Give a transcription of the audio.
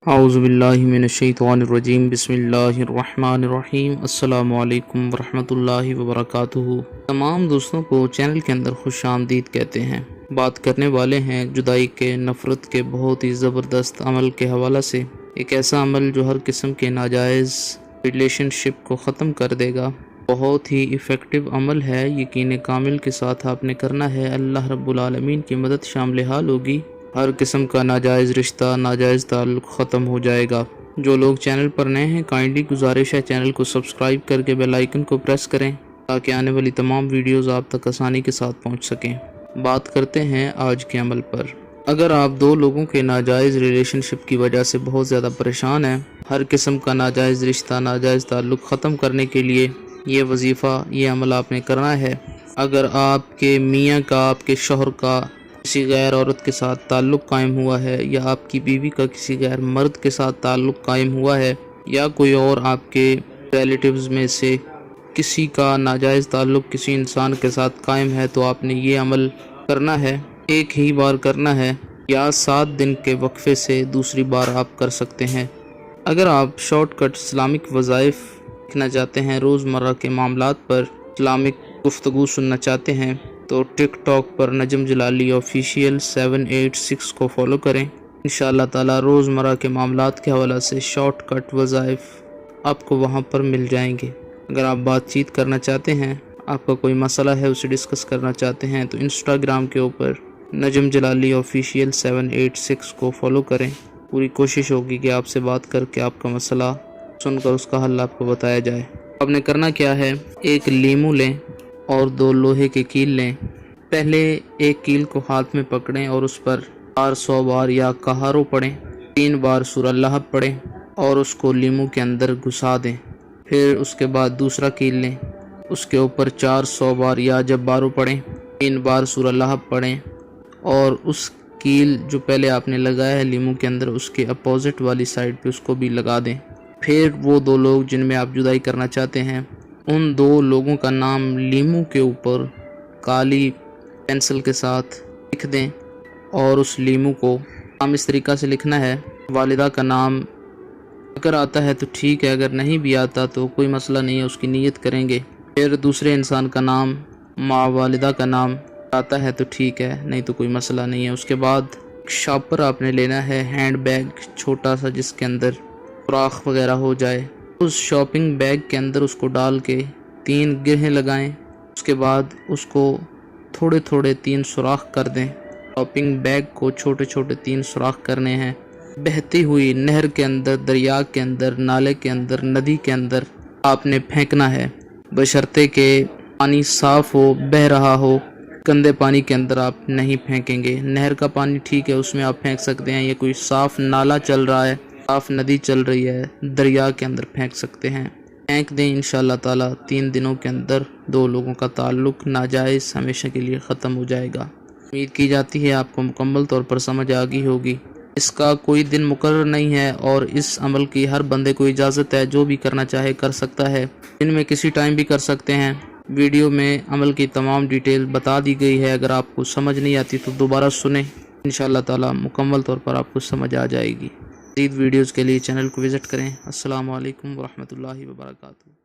اعوذ باللہ من الشیطان الرجیم بسم اللہ الرحمن الرحیم السلام علیکم ورحمۃ اللہ وبرکاتہ۔ تمام دوستوں کو چینل کے اندر خوش آمدید کہتے ہیں۔ بات کرنے والے ہیں جدائی کے نفرت کے بہت ہی زبردست عمل کے حوالہ سے۔ ایک ایسا عمل جو ہر قسم کے ناجائز ریلیشن شپ کو ختم کر دے گا۔ بہت ہی ایفیکٹو عمل ہے، یقین کامل کے ساتھ آپ نے کرنا ہے، اللہ رب العالمین کی مدد شامل حال ہوگی، ہر قسم کا ناجائز رشتہ، ناجائز تعلق ختم ہو جائے گا۔ جو لوگ چینل پر نئے ہیں کائنڈلی گزارش ہے چینل کو سبسکرائب کر کے بیل آئیکن کو پریس کریں تاکہ آنے والی تمام ویڈیوز آپ تک آسانی کے ساتھ پہنچ سکیں۔ بات کرتے ہیں آج کے عمل پر۔ اگر آپ دو لوگوں کے ناجائز ریلیشن شپ کی وجہ سے بہت زیادہ پریشان ہیں، ہر قسم کا ناجائز رشتہ، ناجائز تعلق ختم کرنے کے لیے یہ وظیفہ، یہ عمل آپ نے کرنا ہے۔ اگر آپ کے میاں کا، آپ کے شوہر کا کسی غیر عورت کے ساتھ تعلق قائم ہوا ہے، یا آپ کی بیوی کا کسی غیر مرد کے ساتھ تعلق قائم ہوا ہے، یا کوئی اور آپ کے ریلیٹیوز میں سے کسی کا ناجائز تعلق کسی انسان کے ساتھ قائم ہے، تو آپ نے یہ عمل کرنا ہے، ایک ہی بار کرنا ہے، یا 7 دن کے وقفے سے دوسری بار آپ کر سکتے ہیں۔ اگر آپ شارٹ کٹ اسلامک وظائف سیکھنا چاہتے ہیں، روزمرہ کے معاملات پر اسلامک گفتگو سننا چاہتے ہیں، تو ٹک ٹاک پر نجم جلالی آفیشیل 786 کو فالو کریں۔ انشاءاللہ تعالی روزمرہ کے معاملات کے حوالہ سے شارٹ کٹ وظائف آپ کو وہاں پر مل جائیں گے۔ اگر آپ بات چیت کرنا چاہتے ہیں، آپ کا کوئی مسئلہ ہے اسے ڈسکس کرنا چاہتے ہیں، تو انسٹاگرام کے اوپر نجم جلالی آفیشیل 786 کو فالو کریں۔ پوری کوشش ہوگی کہ آپ سے بات کر کے آپ کا مسئلہ سن کر اس کا حل آپ کو بتایا جائے۔ آپ نے کرنا کیا ہے، ایک لیمو لیں اور 2 لوہے کے کیل لیں۔ پہلے ایک کیل کو ہاتھ میں پکڑیں اور اس پر 400 بار یا کہارو پڑھیں، 3 بار سورہ لہب پڑھیں اور اس کو لیمو کے اندر گھسا دیں۔ پھر اس کے بعد دوسرا کیل لیں، اس کے اوپر 400 بار یا جبارو پڑھیں، 3 بار سورہ لہب پڑھیں، اور اس کیل جو پہلے آپ نے لگایا ہے لیمو کے اندر، اس کے اپوزٹ والی سائڈ پہ اس کو بھی لگا دیں۔ پھر وہ 2 لوگ جن میں آپ جدائی کرنا چاہتے ہیں، ان 2 لوگوں کا نام لیمو کے اوپر کالی پینسل کے ساتھ لکھ دیں، اور اس لیمو کو نام اس طریقہ سے لکھنا ہے، والدہ کا نام اگر آتا ہے تو ٹھیک ہے، اگر نہیں بھی آتا تو کوئی مسئلہ نہیں ہے، اس کی نیت کریں گے۔ پھر دوسرے انسان کا نام، ماں والدہ کا نام آتا ہے تو ٹھیک ہے، نہیں تو کوئی مسئلہ نہیں ہے۔ اس کے بعد شاپر آپ نے لینا ہے، ہینڈ بیگ چھوٹا سا جس کے اندر سوراخ وغیرہ ہو جائے، اس شاپنگ بیگ کے اندر اس کو ڈال کے 3 گرہیں لگائیں۔ اس کے بعد اس کو تھوڑے تھوڑے 3 سوراخ کر دیں۔ شاپنگ بیگ کو چھوٹے چھوٹے 3 سوراخ کرنے ہیں، بہتی ہوئی نہر کے اندر، دریا کے اندر، نالے کے اندر، ندی کے اندر آپ نے پھینکنا ہے، بشرطے کہ پانی صاف ہو، بہہ رہا ہو۔ گندے پانی کے اندر آپ نہیں پھینکیں گے۔ نہر کا پانی ٹھیک ہے، اس میں آپ پھینک سکتے ہیں، یا کوئی صاف نالا چل رہا ہے، صاف ندی چل رہی ہے، دریا کے اندر پھینک سکتے ہیں، پھینک دیں۔ انشاءاللہ تعالی 3 دنوں کے اندر 2 لوگوں کا تعلق ناجائز ہمیشہ کے لیے ختم ہو جائے گا۔ امید کی جاتی ہے آپ کو مکمل طور پر سمجھ آ گئی ہوگی۔ اس کا کوئی دن مقرر نہیں ہے، اور اس عمل کی ہر بندے کو اجازت ہے، جو بھی کرنا چاہے کر سکتا ہے، دن میں کسی ٹائم بھی کر سکتے ہیں۔ ویڈیو میں عمل کی تمام ڈیٹیل بتا دی گئی ہے، اگر آپ کو سمجھ نہیں آتی تو دوبارہ سنیں، انشاءاللہ تعالی مکمل طور پر آپ کو سمجھ آ جائے گی۔ مزید ویڈیوز کے لیے چینل کو وزٹ کریں۔ السلام علیکم ورحمۃ اللہ وبرکاتہ۔